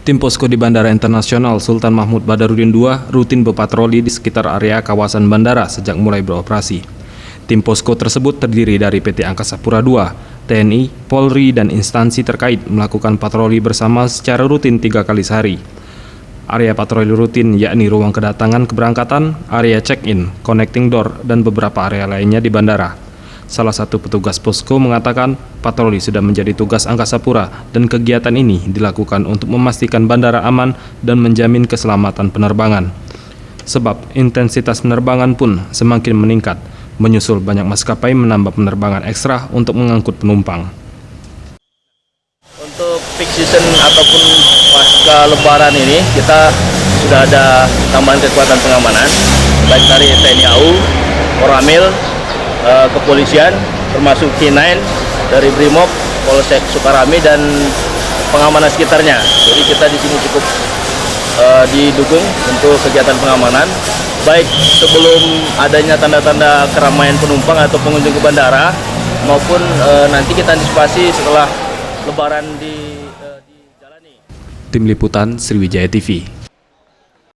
Tim posko di Bandara Internasional Sultan Mahmud Badarudin II rutin berpatroli di sekitar area kawasan bandara sejak mulai beroperasi. Tim posko tersebut terdiri dari PT Angkasa Pura II, TNI, Polri, dan instansi terkait melakukan patroli bersama secara rutin 3 kali sehari. Area patroli rutin yakni ruang kedatangan keberangkatan, area check-in, connecting door, dan beberapa area lainnya di bandara. Salah satu petugas posko mengatakan patroli sudah menjadi tugas Angkasa Pura dan kegiatan ini dilakukan untuk memastikan bandara aman dan menjamin keselamatan penerbangan. Sebab intensitas penerbangan pun semakin meningkat, menyusul banyak maskapai menambah penerbangan ekstra untuk mengangkut penumpang. Untuk peak season ataupun pasca lebaran ini kita sudah ada tambahan kekuatan pengamanan baik dari TNI AU, Koramil, kepolisian, termasuk K9 dari Brimob, Polsek Sukarami, dan pengamanan sekitarnya. Jadi kita di sini cukup didukung untuk kegiatan pengamanan, baik sebelum adanya tanda-tanda keramaian penumpang atau pengunjung ke bandara, maupun nanti kita antisipasi setelah lebaran dijalani. Tim Liputan Sriwijaya TV.